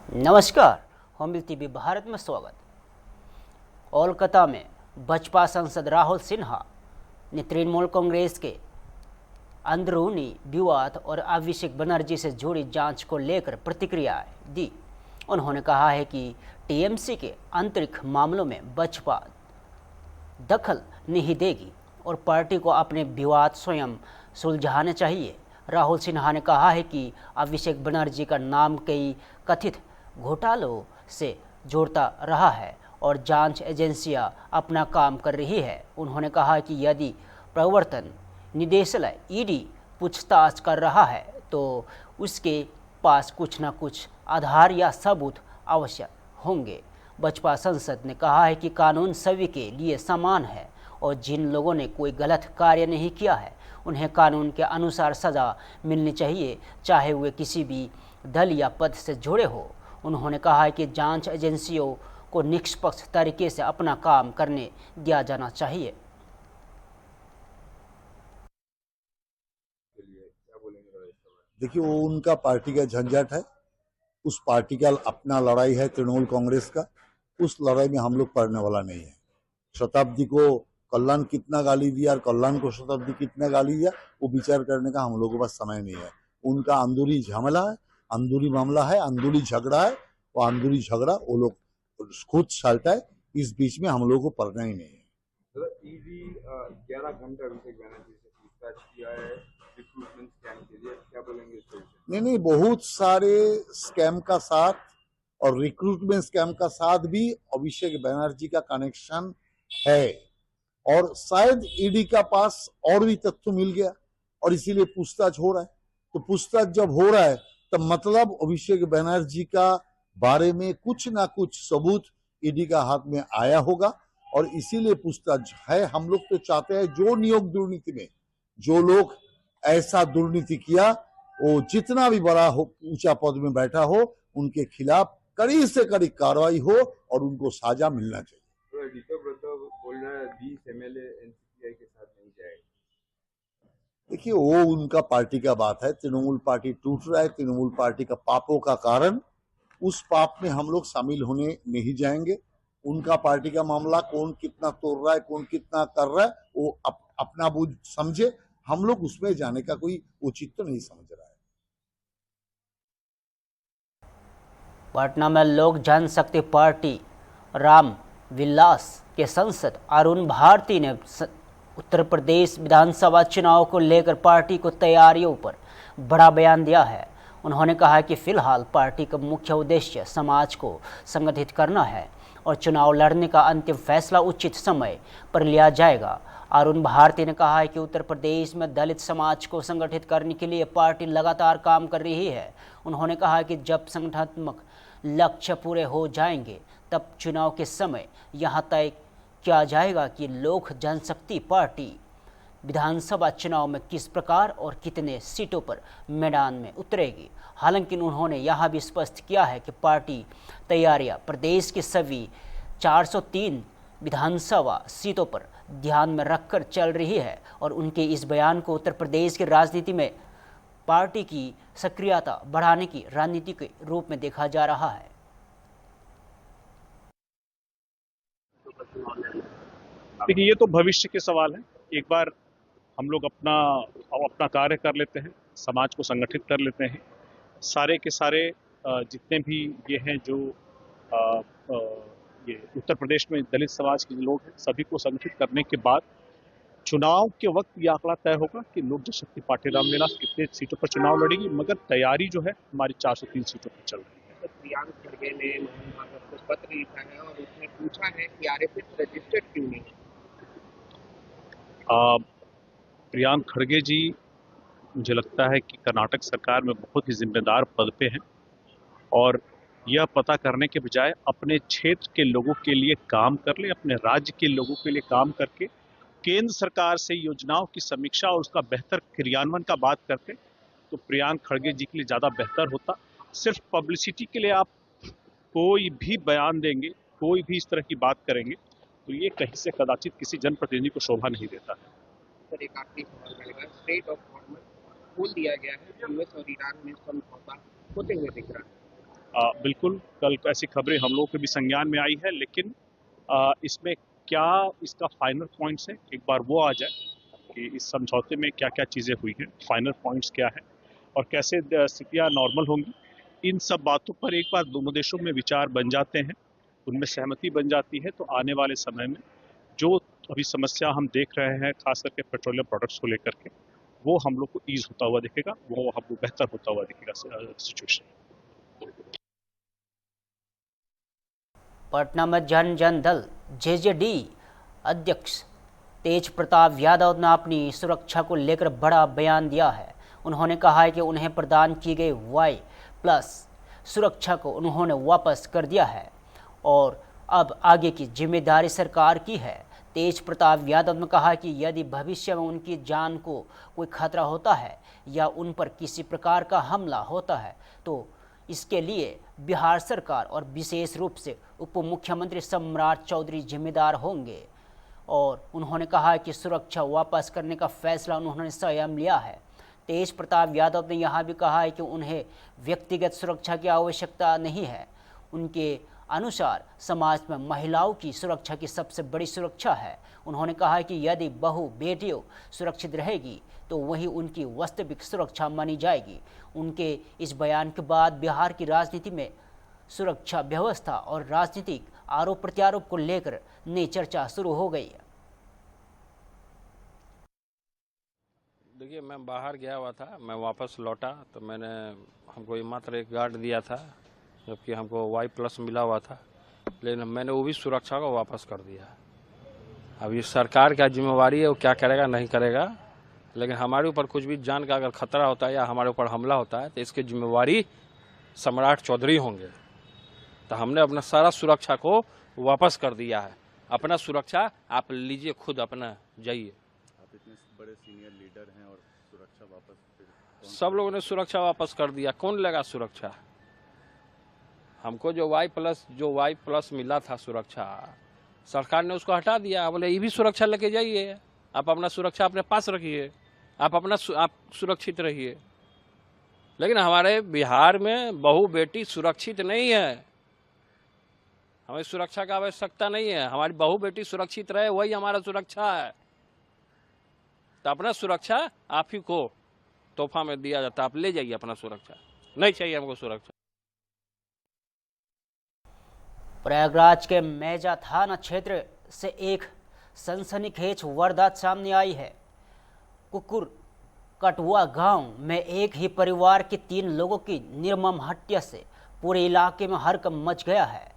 नमस्कार, होमिल टीवी भारत में स्वागत। कोलकाता में बसपा सांसद राहुल सिन्हा ने तृणमूल कांग्रेस के अंदरूनी विवाद और अभिषेक बनर्जी से जुड़ी जांच को लेकर प्रतिक्रिया दी। उन्होंने कहा है कि टीएमसी के आंतरिक मामलों में बसपा दखल नहीं देगी और पार्टी को अपने विवाद स्वयं सुलझाने चाहिए। राहुल सिन्हा ने कहा है कि अभिषेक बनर्जी का नाम कई कथित घोटालों से जोड़ता रहा है और जांच एजेंसियां अपना काम कर रही है। उन्होंने कहा कि यदि प्रवर्तन निदेशालय ईडी पूछताछ कर रहा है तो उसके पास कुछ न कुछ आधार या सबूत अवश्य होंगे। बसपा सांसद ने कहा है कि कानून सभी के लिए समान है और जिन लोगों ने कोई गलत कार्य नहीं किया है उन्हें कानून के अनुसार सज़ा मिलनी चाहिए, चाहे वे किसी भी दल या पद से जुड़े हो। उन्होंने कहा है कि जांच एजेंसियों को निष्पक्ष तरीके से अपना काम करने दिया जाना चाहिए। देखिए, वो उनका पार्टी का झंझट है, उस पार्टी का अपना लड़ाई है तृणमूल कांग्रेस का। उस लड़ाई में हम लोग पड़ने वाला नहीं है। शताब्दी को कल्याण कितना गाली दिया और कल्याण को शताब्दी कितना गाली दिया, वो विचार करने का हम लोगों के पास समय नहीं है। उनका अंदरूनी झमेला है, अंदरूनी मामला है, अंदरूनी झगड़ा है। वो अंदरूनी झगड़ा वो लोग खुद चलता है, इस बीच में हम लोगों को पड़ना ही नहीं है। ईडी 11 घंटे अभिषेक बनर्जी से पूछताछ किया है रिक्रूटमेंट स्कैम के लिए, क्या बोलेंगे इस पर? नहीं, बहुत सारे स्कैम का साथ और रिक्रूटमेंट स्कैम का साथ भी अभिषेक बनर्जी का कनेक्शन है और शायद ईडी का पास और भी तथ्य मिल गया और इसीलिए पूछताछ हो रहा है। तो पूछताछ जब हो रहा है तब मतलब अभिषेक बनर्जी का बारे में कुछ ना कुछ सबूत ईडी का हाथ में आया होगा और इसीलिए पूछताछ है। हम लोग तो चाहते हैं जो नियोग दुर्नीति में जो लोग ऐसा दुर्नीति किया, वो जितना भी बड़ा हो, ऊंचा पद में बैठा हो, उनके खिलाफ कड़ी से कड़ी कार्रवाई हो और उनको सजा मिलना चाहिए। बोल रहा है 20 एमएलए एनसीपीआई के साथ नहीं जाएगा। देखिए, वो उनका पार्टी का बात है। तृणमूल पार्टी टूट रहा है, तृणमूल पार्टी का पापों का कारण, उस पाप में हम लोग शामिल होने नहीं जाएंगे। उनका पार्टी का मामला, कौन कितना तोड़ रहा है, कौन कितना कर रहा है, वो अपना बुझ समझे। हम लोग उसमें जाने का कोई उचित तो नहीं समझ रहा है। पटना में लोक जनशक्ति पार्टी राम विलास के सांसद अरुण भारती ने उत्तर प्रदेश विधानसभा चुनाव को लेकर पार्टी को तैयारियों पर बड़ा बयान दिया है। उन्होंने कहा कि फिलहाल पार्टी का मुख्य उद्देश्य समाज को संगठित करना है और चुनाव लड़ने का अंतिम फैसला उचित समय पर लिया जाएगा। अरुण भारती ने कहा है कि उत्तर प्रदेश में दलित समाज को संगठित करने के लिए पार्टी लगातार काम कर रही है। उन्होंने कहा कि जब संगठनात्मक लक्ष्य पूरे हो जाएंगे तब चुनाव के समय यहां तय किया जाएगा कि लोक जनशक्ति पार्टी विधानसभा चुनाव में किस प्रकार और कितने सीटों पर मैदान में उतरेगी। हालांकि उन्होंने यह भी स्पष्ट किया है कि पार्टी तैयारियां प्रदेश के सभी 403 विधानसभा सीटों पर ध्यान में रखकर चल रही है और उनके इस बयान को उत्तर प्रदेश की राजनीति में पार्टी की सक्रियता बढ़ाने की रणनीति के रूप में देखा जा रहा है। देखिए, ये तो भविष्य के सवाल है। एक बार हम लोग अपना कार्य कर लेते हैं, समाज को संगठित कर लेते हैं, सारे के सारे जितने भी ये हैं जो ये उत्तर प्रदेश में दलित समाज के लोग हैं, सभी को संगठित करने के बाद चुनाव के वक्त ये आंकड़ा तय होगा कि लोक जनशक्ति पार्टी रामविलास कितने सीटों पर चुनाव लड़ेगी। मगर तैयारी जो है हमारी 403 सीटों पर चल रही है। तो प्रियांक खड़गे ने मोहन भागवत को पत्र लिखा है और उसने पूछा है कि आरएसएस रजिस्टर्ड क्यों नहीं है। प्रियांक खड़गे जी, मुझे लगता है कि कर्नाटक सरकार में बहुत ही जिम्मेदार पद पे हैं और यह पता करने के बजाय अपने क्षेत्र के लोगों के लिए काम कर ले, अपने राज्य के लोगों के लिए काम करके केंद्र सरकार से योजनाओं की समीक्षा और उसका बेहतर क्रियान्वयन का बात करते तो प्रियांक खड़गे जी के लिए ज़्यादा बेहतर होता। सिर्फ पब्लिसिटी के लिए आप कोई भी बयान देंगे, कोई भी इस तरह की बात करेंगे तो ये कहीं से कदाचित किसी जनप्रतिनिधि को शोभा नहीं देता है। सर, एक आखिरी सवाल रहेगा। स्टेट ऑफ हॉर्मस खोल दिया गया है, यूएस और ईरान में समझौता होते हुए दिख रहा है। बिल्कुल कल ऐसी खबरें हम लोगों के भी संज्ञान में आई है, लेकिन इसमें क्या इसका फाइनल पॉइंट्स है, एक बार वो आ जाए कि इस समझौते में क्या क्या चीज़ें हुई हैं, फाइनल पॉइंट्स क्या है और कैसे स्थितियाँ नॉर्मल होंगी, इन सब बातों पर एक बार दोनों देशों में विचार बन जाते हैं, उनमें सहमति बन जाती है, तो आने वाले समय में जो अभी समस्या हम देख रहे हैं खास करके पेट्रोलियम प्रोडक्ट्स को लेकर के, वो हम लोग को ईज होता हुआ दिखेगा, वो हमको बेहतर होता हुआ दिखेगा सिचुएशन। पटना में जन दल जेजेडी अध्यक्ष तेज प्रताप यादव ने अपनी सुरक्षा को लेकर बड़ा बयान दिया है। उन्होंने कहा है कि उन्हें प्रदान की गई Y+ सुरक्षा को उन्होंने वापस कर दिया है और अब आगे की जिम्मेदारी सरकार की है। तेज प्रताप यादव ने कहा कि यदि भविष्य में उनकी जान को कोई खतरा होता है या उन पर किसी प्रकार का हमला होता है तो इसके लिए बिहार सरकार और विशेष रूप से उप मुख्यमंत्री सम्राट चौधरी जिम्मेदार होंगे। और उन्होंने कहा कि सुरक्षा वापस करने का फैसला उन्होंने स्वयं लिया है। तेज प्रताप यादव ने यहां भी कहा है कि उन्हें व्यक्तिगत सुरक्षा की आवश्यकता नहीं है। उनके अनुसार समाज में महिलाओं की सुरक्षा की सबसे बड़ी सुरक्षा है। उन्होंने कहा कि यदि बहू बेटियों सुरक्षित रहेगी तो वही उनकी वास्तविक सुरक्षा मानी जाएगी। उनके इस बयान के बाद बिहार की राजनीति में सुरक्षा व्यवस्था और राजनीतिक आरोप प्रत्यारोप को लेकर नई चर्चा शुरू हो गई है। देखिए, मैं बाहर गया हुआ था, मैं वापस लौटा तो मैंने हमको मात्र एक गार्ड दिया था, जबकि हमको Y+ मिला हुआ था, लेकिन मैंने वो भी सुरक्षा को वापस कर दिया। अब ये सरकार का जिम्मेवारी है, वो क्या करेगा नहीं करेगा, लेकिन हमारे ऊपर कुछ भी जान का अगर खतरा होता है या हमारे ऊपर हमला होता है तो इसकी जिम्मेवारी सम्राट चौधरी होंगे। तो हमने अपना सारा सुरक्षा को वापस कर दिया है। अपना सुरक्षा आप लीजिए, खुद अपना जाइए। आप इतने बड़े सीनियर लीडर हैं और सुरक्षा वापस, सब लोगों ने सुरक्षा वापस कर दिया, कौन लेगा सुरक्षा? हमको जो Y+ मिला था सुरक्षा, सरकार ने उसको हटा दिया। बोले ये भी सुरक्षा लेके जाइए, आप अपना सुरक्षा अपने पास रखिए, आप सुरक्षित रहिए। लेकिन हमारे बिहार में बहू बेटी सुरक्षित नहीं है। हमें सुरक्षा का आवश्यकता नहीं है, हमारी बहू बेटी सुरक्षित रहे वही हमारा सुरक्षा है। तो अपना सुरक्षा आप ही को तोहफा में दिया जाता, आप ले जाइए अपना सुरक्षा, नहीं चाहिए हमको सुरक्षा। प्रयागराज के मेजा थाना क्षेत्र से एक सनसनीखेज वारदात सामने आई है। कुकुर कटुआ गांव में एक ही परिवार के 3 लोगों की निर्मम हत्या से पूरे इलाके में हड़कंप मच गया है।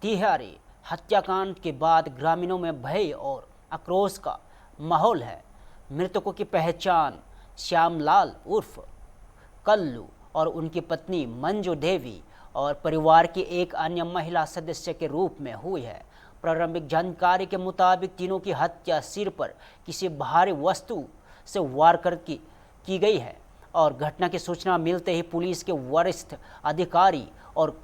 तिहारी हत्याकांड के बाद ग्रामीणों में भय और आक्रोश का माहौल है। मृतकों की पहचान श्यामलाल उर्फ कल्लू और उनकी पत्नी मंजू देवी और परिवार की एक अन्य महिला सदस्य के रूप में हुई है। प्रारंभिक जानकारी के मुताबिक तीनों की हत्या सिर पर किसी भारी वस्तु से वार कर की गई है और घटना की सूचना मिलते ही पुलिस के वरिष्ठ अधिकारी और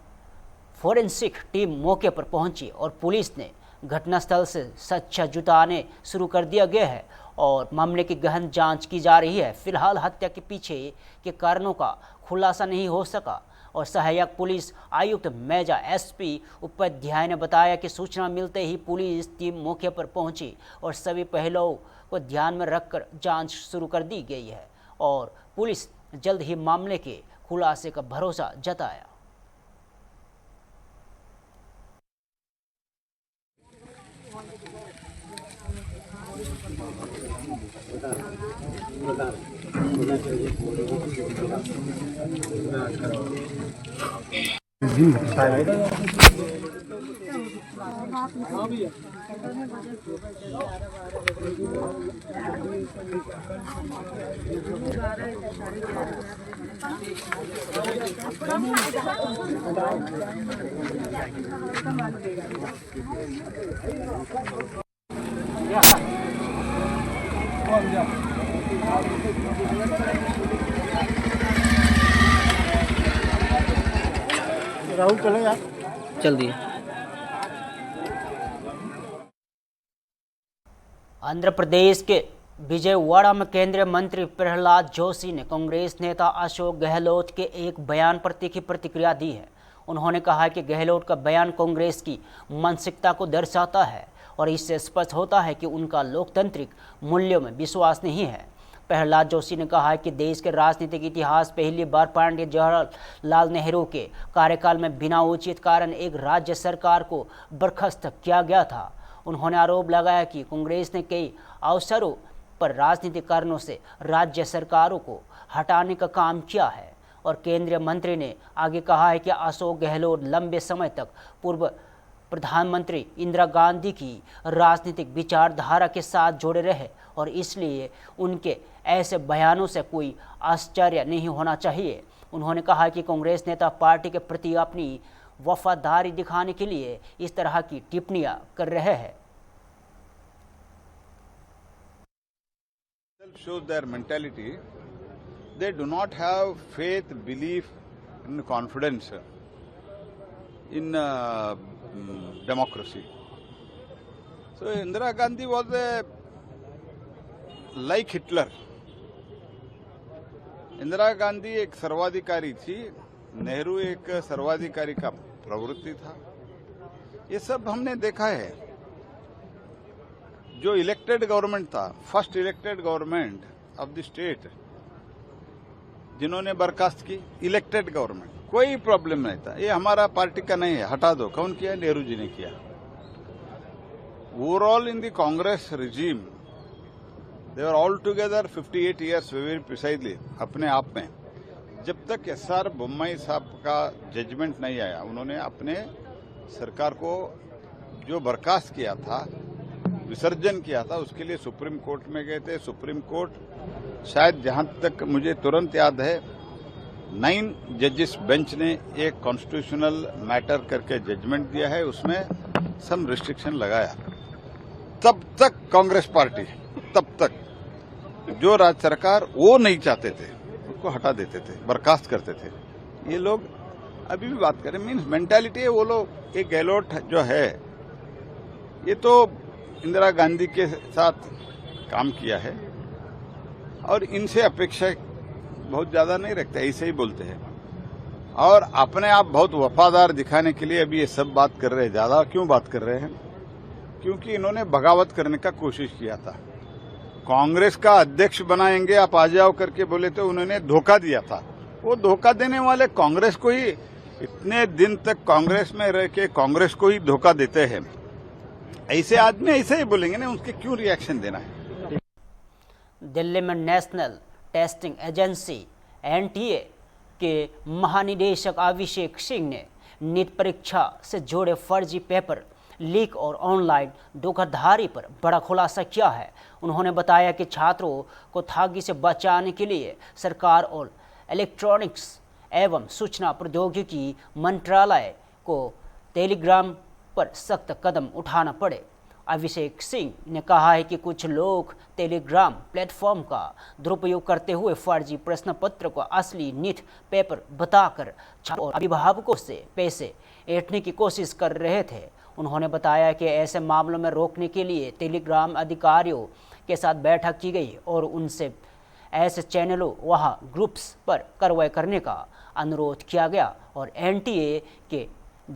फोरेंसिक टीम मौके पर पहुंची और पुलिस ने घटनास्थल से सच्चा जुटाने शुरू कर दिया गया है और मामले की गहन जांच की जा रही है। फिलहाल हत्या के पीछे के कारणों का खुलासा नहीं हो सका और सहायक पुलिस आयुक्त मेजा SP उपाध्याय ने बताया कि सूचना मिलते ही पुलिस टीम मौके पर पहुंची और सभी पहलुओं को ध्यान में रखकर जांच शुरू कर दी गई है और पुलिस जल्द ही मामले के खुलासे का भरोसा जताया। राहुल चले यार, जल्दी। आंध्र प्रदेश के विजयवाड़ा में केंद्रीय मंत्री प्रहलाद जोशी ने कांग्रेस नेता अशोक गहलोत के एक बयान पर तीखी प्रतिक्रिया दी है। उन्होंने कहा कि गहलोत का बयान कांग्रेस की मानसिकता को दर्शाता है और इससे स्पष्ट होता है कि उनका लोकतांत्रिक मूल्यों में विश्वास नहीं है। प्रहलाद जोशी ने कहा कि देश के राजनीतिक इतिहास पहली बार पंडित जवाहरलाल नेहरू के कार्यकाल में बिना उचित कारण एक राज्य सरकार को बर्खास्त किया गया था। उन्होंने आरोप लगाया कि कांग्रेस ने कई अवसरों पर राजनीतिक कारणों से राज्य सरकारों को हटाने का काम किया है। और केंद्रीय मंत्री ने आगे कहा है कि अशोक गहलोत लंबे समय तक पूर्व प्रधानमंत्री इंदिरा गांधी की राजनीतिक विचारधारा के साथ जुड़े रहे और इसलिए उनके ऐसे बयानों से कोई आश्चर्य नहीं होना चाहिए। उन्होंने कहा कि कांग्रेस नेता पार्टी के प्रति अपनी वफादारी दिखाने के लिए इस तरह की टिप्पणियां कर रहे हैं। Shows their mentality. They do not have faith, belief, and confidence in democracy. So Indira Gandhi was like Hitler. Indira Gandhi एक सर्वाधिकारी थी, नेहरू एक सर्वाधिकारी का प्रवृत्ति था। ये सब हमने देखा है। जो इलेक्टेड गवर्नमेंट था, first elected government of the state जिन्होंने बर्खास्त की, इलेक्टेड गवर्नमेंट, कोई प्रॉब्लम नहीं था। ये हमारा पार्टी का नहीं है, हटा दो। कौन किया? नेहरू जी ने किया। Overall in the Congress regime they were all together 58 years very precisely अपने आप में। जब तक एसआर बोम्मई साहब का जजमेंट नहीं आया, उन्होंने अपने सरकार को जो बर्खास्त किया था, विसर्जन किया था, उसके लिए सुप्रीम कोर्ट में गए थे। सुप्रीम कोर्ट शायद जहां तक मुझे तुरंत याद है 9 जजेस बेंच ने एक कॉन्स्टिट्यूशनल मैटर करके जजमेंट दिया है, उसमें सम रिस्ट्रिक्शन लगाया। तब तक कांग्रेस पार्टी, तब तक जो राज्य सरकार वो नहीं चाहते थे उसको हटा देते थे, बर्खास्त करते थे। ये लोग अभी भी बात करें, मीन्स मेंटालिटी है वो लोग। एक गहलोत जो है ये तो इंदिरा गांधी के साथ काम किया है और इनसे अपेक्षा बहुत ज्यादा नहीं रखते, ऐसे ही बोलते हैं और अपने आप बहुत वफादार दिखाने के लिए अभी ये सब बात कर रहे हैं। ज्यादा क्यों बात कर रहे हैं? क्योंकि इन्होंने बगावत करने का कोशिश किया था। कांग्रेस का अध्यक्ष बनाएंगे आप आ जाओ करके बोले तो उन्होंने धोखा दिया था। वो धोखा देने वाले कांग्रेस को ही, इतने दिन तक कांग्रेस में रह के कांग्रेस को ही धोखा देते हैं। ऐसे आदमी ऐसे ही बोलेंगे ना, उसके क्यों रिएक्शन देना है? दिल्ली में नेशनल टेस्टिंग एजेंसी एनटीए के महानिदेशक अभिषेक सिंह ने नीट परीक्षा से जुड़े फर्जी पेपर लीक और ऑनलाइन धोखाधड़ी पर बड़ा खुलासा किया है। उन्होंने बताया कि छात्रों को ठगी से बचाने के लिए सरकार और इलेक्ट्रॉनिक्स एवं सूचना प्रौद्योगिकी मंत्रालय को टेलीग्राम पर सख्त कदम उठाना पड़े। अभिषेक सिंह ने कहा है कि कुछ लोग टेलीग्राम प्लेटफॉर्म का दुरुपयोग करते हुए फर्जी प्रश्न पत्र को असली नीट पेपर बताकर छात्रों और अभिभावकों से पैसे ऐंठने की कोशिश कर रहे थे। उन्होंने बताया कि ऐसे मामलों में रोकने के लिए टेलीग्राम अधिकारियों के साथ बैठक की गई और उनसे ऐसे चैनलों वहाँ ग्रुप्स पर कार्रवाई करने का अनुरोध किया गया। और एनटीए के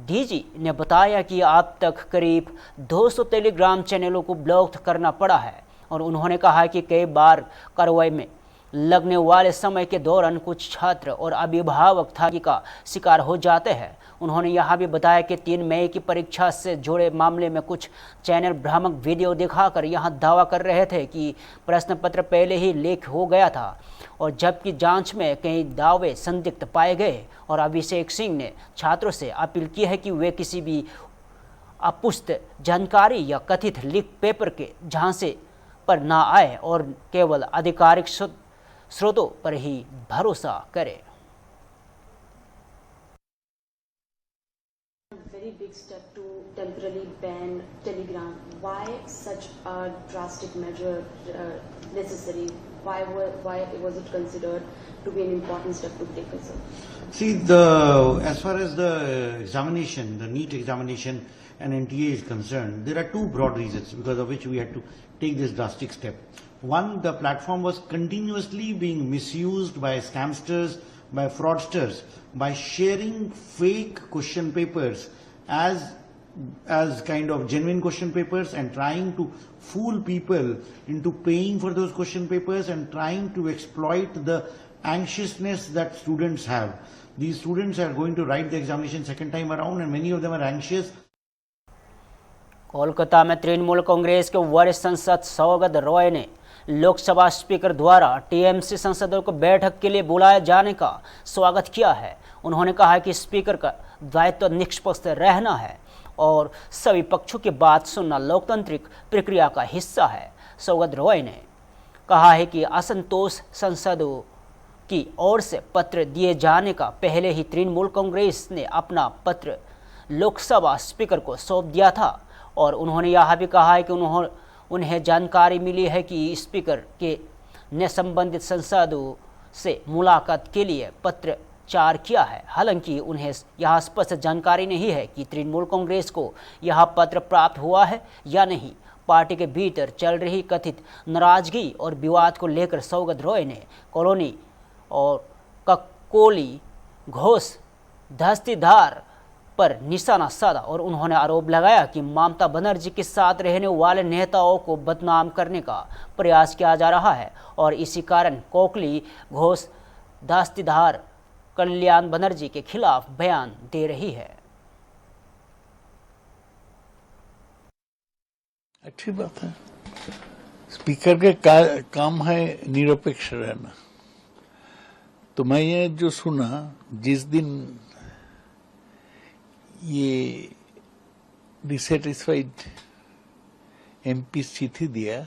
डीजी ने बताया कि अब तक करीब 200 टेलीग्राम चैनलों को ब्लॉक करना पड़ा है और उन्होंने कहा कि कई बार कार्रवाई में लगने वाले समय के दौरान कुछ छात्र और अभिभावक ठगी का शिकार हो जाते हैं। उन्होंने यहां भी बताया कि 3 मई की परीक्षा से जुड़े मामले में कुछ चैनल भ्रामक वीडियो दिखाकर यहां दावा कर रहे थे कि प्रश्न पत्र पहले ही लीक हो गया था और जबकि जांच में कई दावे संदिग्ध पाए गए। और अभिषेक सिंह ने छात्रों से अपील की है कि वे किसी भी अपुष्ट जानकारी या कथित लीक पेपर के झांसे पर ना आए और केवल आधिकारिक स्रोतों पर ही भरोसा करें। Very big step to temporarily ban Telegram. Why such a drastic measure necessary? Why was it considered to be an important step to take? See, as far as the examination, the NEET examination and NTA is concerned, there are 2 broad reasons because of which we had to take this drastic step. One, the platform was continuously being misused by scamsters by fraudsters by sharing fake question papers as kind of genuine question papers and trying to fool people into paying for those question papers and trying to exploit the anxiousness that students have. These students are going to write the examination second time around and many of them are anxious. Kolkata में तृणमूल कांग्रेस के वरिष्ठ सांसद सौगत रॉय ने Lok Sabha speaker द्वारा TMC सांसदों को बैठक के लिए बुलाए जाने का स्वागत किया है। उन्होंने कहा कि स्पीकर का दायित्व निष्पक्ष रहना है और सभी पक्षों की बात सुनना लोकतांत्रिक प्रक्रिया का हिस्सा है। सौगत रॉय ने कहा है कि असंतोष सांसदों की ओर से पत्र दिए जाने का पहले ही तृणमूल कांग्रेस ने अपना पत्र लोकसभा स्पीकर को सौंप दिया था और उन्होंने यह भी कहा है कि उन्हें जानकारी मिली है कि स्पीकर ने संबंधित सांसदों से मुलाकात के लिए पत्राचार किया है। हालांकि उन्हें यह स्पष्ट जानकारी नहीं है कि तृणमूल कांग्रेस को यह पत्र प्राप्त हुआ है या नहीं। पार्टी के भीतर चल रही कथित नाराजगी और विवाद को लेकर सौगत रॉय ने कॉलोनी और ककोली घोष दस्तीदार पर निशाना साधा और उन्होंने आरोप लगाया कि ममता बनर्जी के साथ रहने वाले नेताओं को बदनाम करने का प्रयास किया जा रहा है और इसी कारण कोकली घोष दस्तीदार कल्याण बनर्जी के खिलाफ बयान दे रही है। अच्छी बात है, स्पीकर के काम है निरपेक्ष रहना। तो मैं ये जो सुना, जिस दिन ये डिसैटिस्फाइड एमपी चिट्ठी दिया,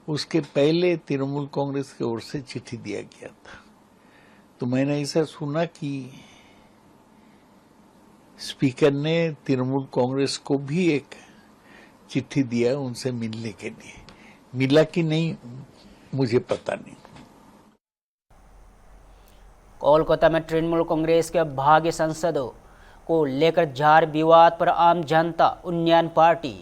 उसके पहले तृणमूल कांग्रेस की ओर से चिट्ठी दिया गया था। तो मैंने ऐसा सुना कि स्पीकर ने तृणमूल कांग्रेस को भी एक चिट्ठी दिया उनसे मिलने के लिए। मिला कि नहीं मुझे पता नहीं। कोलकाता में तृणमूल कांग्रेस के भाग्य सांसदों को लेकर जारी विवाद पर आम जनता उन्नयन पार्टी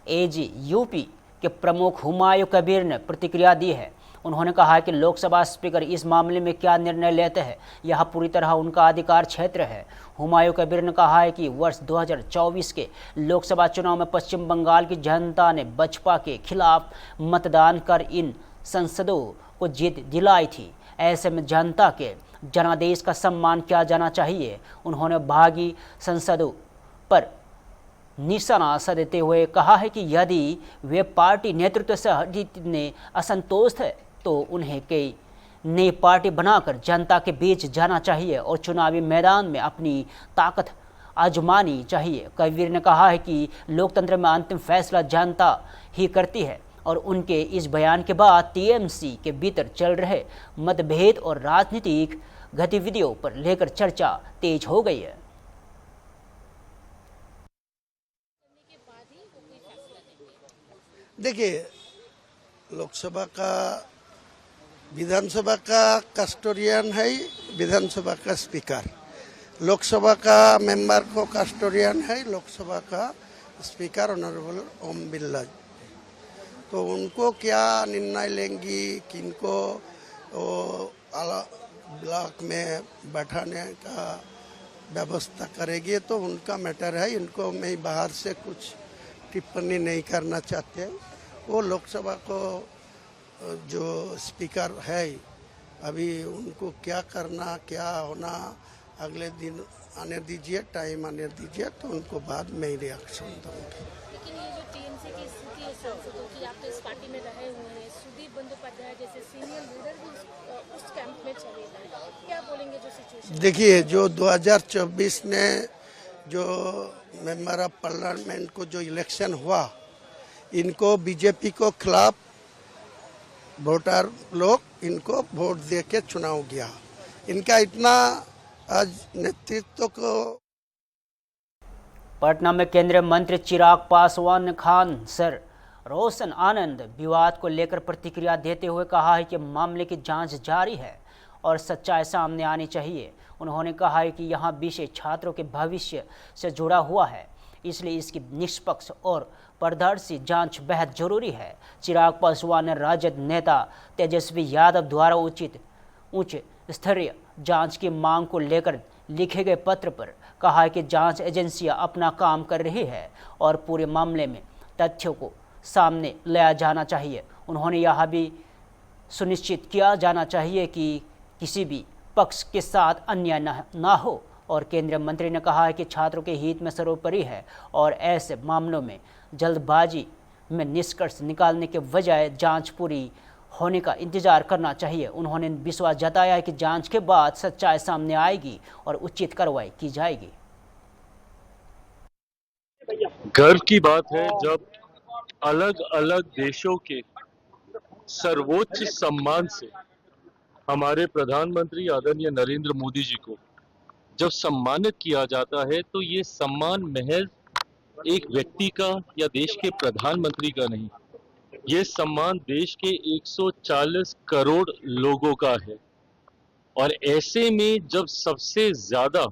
एजी यूपी के प्रमुख हुमायूं कबीर ने प्रतिक्रिया दी है। उन्होंने कहा कि लोकसभा स्पीकर इस मामले में क्या निर्णय लेते हैं यह पूरी तरह उनका अधिकार क्षेत्र है। हुमायूं कबीर ने कहा है कि वर्ष 2024 के लोकसभा चुनाव में पश्चिम बंगाल की जनता ने बसपा के खिलाफ मतदान कर इन सांसदों को जीत दिलाई थी। ऐसे में जनता के जनादेश का सम्मान किया जाना चाहिए। उन्होंने भागी सांसदों पर निशाना साधते हुए कहा है कि यदि वे पार्टी नेतृत्व से हटने असंतोष है तो उन्हें कई नई पार्टी बनाकर जनता के बीच जाना चाहिए और चुनावी मैदान में अपनी ताकत आजमानी चाहिए। कबीर ने कहा है कि लोकतंत्र में अंतिम फैसला जनता ही करती है और उनके इस बयान के बाद टीएमसी के भीतर चल रहे मतभेद और राजनीतिक गतिविधियों पर लेकर चर्चा तेज हो गई है। देखिए, लोकसभा का विधानसभा का कस्टोडियन है विधानसभा का स्पीकर, लोकसभा का मेंबर को कस्टोडियन है लोकसभा का स्पीकर ऑनरेबल ओम बिरला। तो उनको क्या निर्णय लेंगी, किनको ब्लॉक में बैठाने का व्यवस्था करेगी तो उनका मैटर है। इनको मैं बाहर से कुछ टिप्पणी नहीं करना चाहते। वो लोकसभा को जो स्पीकर है अभी उनको क्या करना क्या होना अगले दिन आने दीजिए, टाइम आने दीजिए तो उनको बाद में ही रिएक्शन दूंगी। लेकिन ये जो टीएमसी की स्थिति है सांसदों की, आप तो इस पार्टी में रहे हुए हैं, सुदीप बंदोपाध्याय जैसे सीनियर लीडर भी उस कैंप में चले गए, क्या बोलेंगे जो सिचुएशन? देखिए, जो 2024 ने जो मेंबर ऑफ पार्लियामेंट को जो इलेक्शन हुआ, इनको बीजेपी को खिलाफ वोटर लोग इनको वोट दे के चुनाव किया। इनका इतना आज नेतृत्व को। पटना में केंद्रीय मंत्री चिराग पासवान ने खान सर रोशन आनंद विवाद को लेकर प्रतिक्रिया देते हुए कहा है कि मामले की जांच जारी है और सच्चाई सामने आनी चाहिए। उन्होंने कहा है कि यहां विषय छात्रों के भविष्य से जुड़ा हुआ है, इसलिए इसकी निष्पक्ष और पारदर्शी जांच बेहद जरूरी है। चिराग पासवान ने राजद नेता तेजस्वी यादव द्वारा उच्च स्तरीय जांच की मांग को लेकर लिखे गए पत्र पर कहा है कि जांच एजेंसियां अपना काम कर रही है और पूरे मामले में तथ्यों को सामने लाया जाना चाहिए। उन्होंने यह भी सुनिश्चित किया जाना चाहिए कि किसी भी पक्ष के साथ अन्याय ना हो और केंद्रीय मंत्री ने कहा है कि छात्रों के हित में सर्वोपरि है और ऐसे मामलों में जल्दबाजी में निष्कर्ष निकालने के बजाय जांच पूरी होने का इंतजार करना चाहिए। उन्होंने विश्वास जताया है कि जांच के बाद सच्चाई सामने आएगी और उचित कार्रवाई की जाएगी। गर्व की बात है जब अलग अलग देशों के सर्वोच्च सम्मान से हमारे प्रधानमंत्री आदरणीय नरेंद्र मोदी जी को जब सम्मानित किया जाता है तो ये सम्मान महज एक व्यक्ति का या देश के प्रधानमंत्री का नहीं, ये सम्मान देश के 140 करोड़ लोगों का है। और ऐसे में जब सबसे ज्यादा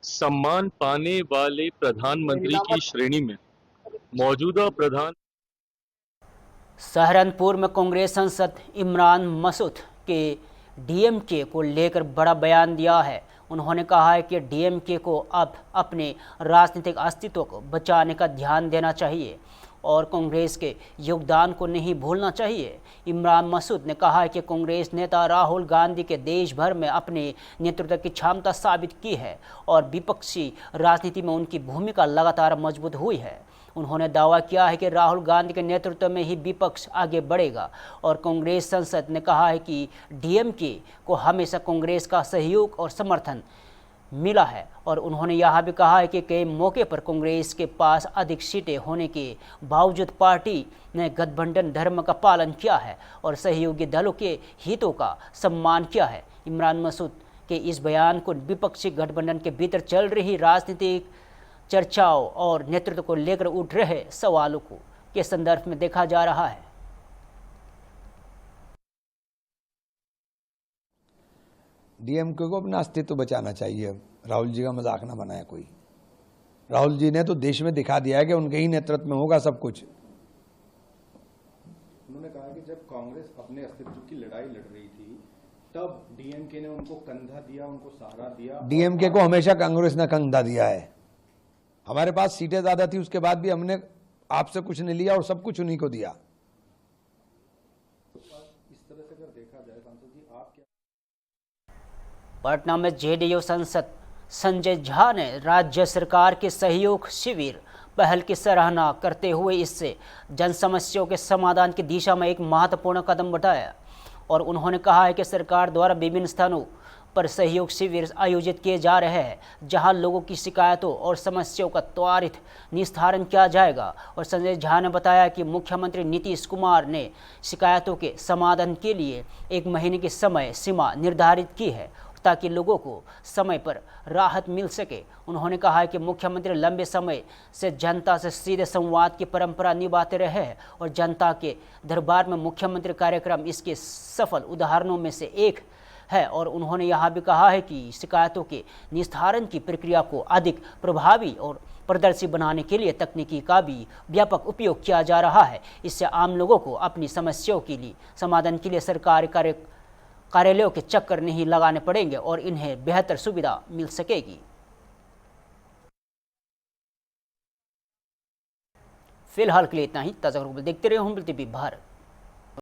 सम्मान पाने वाले प्रधानमंत्री की श्रेणी में मौजूदा प्रधान सहारनपुर में कांग्रेस सांसद इमरान मसूद के डीएमके को लेकर बड़ा बयान दिया है। उन्होंने कहा है कि डीएमके को अब अपने राजनीतिक अस्तित्व को बचाने का ध्यान देना चाहिए और कांग्रेस के योगदान को नहीं भूलना चाहिए। इमरान मसूद ने कहा है कि कांग्रेस नेता राहुल गांधी के देश भर में अपने नेतृत्व की क्षमता साबित की है और विपक्षी राजनीति में उनकी भूमिका लगातार मजबूत हुई है। उन्होंने दावा किया है कि राहुल गांधी के नेतृत्व में ही विपक्ष आगे बढ़ेगा और कांग्रेस सांसद ने कहा है कि डीएमके को हमेशा कांग्रेस का सहयोग और समर्थन मिला है और उन्होंने यह भी कहा है कि कई मौके पर कांग्रेस के पास अधिक सीटें होने के बावजूद पार्टी ने गठबंधन धर्म का पालन किया है और सहयोगी दलों के हितों का सम्मान किया है। इमरान मसूद के इस बयान को विपक्षी गठबंधन के भीतर चल रही राजनीतिक चर्चाओं और नेतृत्व को लेकर उठ रहे सवालों को के संदर्भ में देखा जा रहा है। डीएमके को अपना अस्तित्व बचाना चाहिए। राहुल जी का मजाक ना बनाए कोई। राहुल जी ने तो देश में दिखा दिया है कि उनके ही नेतृत्व में होगा सब कुछ। उन्होंने कहा कि जब कांग्रेस अपने अस्तित्व की लड़ाई लड़ रही थी तब डीएमके ने उनको कंधा दिया, उनको सहारा दिया। डीएमके को हमेशा कांग्रेस ने कंधा दिया है। हमारे पास सीटें ज्यादा थी, उसके बाद भी हमने आपसे कुछ नहीं लिया और सब कुछ उन्हीं को दिया। इस तरह से अगर देखा जाए सांसद जी, आप क्या पटना में जेडीयू सांसद संजय झा ने राज्य सरकार के सहयोग शिविर पहल की सराहना करते हुए इससे जन समस्याओं के समाधान की दिशा में एक महत्वपूर्ण कदम बढ़ाया और उन्होंने कहा है कि सरकार द्वारा विभिन्न स्थानों पर सहयोग शिविर आयोजित किए जा रहे हैं जहां लोगों की शिकायतों और समस्याओं का त्वरित निस्तारण किया जाएगा। और संजय झा ने बताया कि मुख्यमंत्री नीतीश कुमार ने शिकायतों के समाधान के लिए 1 महीने की समय सीमा निर्धारित की है ताकि लोगों को समय पर राहत मिल सके। उन्होंने कहा है कि मुख्यमंत्री लंबे समय से जनता से सीधे संवाद की परंपरा निभाते रहे हैं और जनता के दरबार में मुख्यमंत्री कार्यक्रम इसके सफल उदाहरणों में से एक है। और उन्होंने यह भी कहा है कि शिकायतों के निस्तारण की प्रक्रिया को अधिक प्रभावी और पारदर्शी बनाने के लिए तकनीकी का भी व्यापक उपयोग किया जा रहा है। इससे आम लोगों को अपनी समस्याओं के लिए समाधान के लिए सरकारी कार्यालयों के चक्कर नहीं लगाने पड़ेंगे और इन्हें बेहतर सुविधा मिल सकेगी। फिलहाल के लिए इतना ही। ताज़ा खबरों को देखते रहिए हुम्बल टीवी भारत।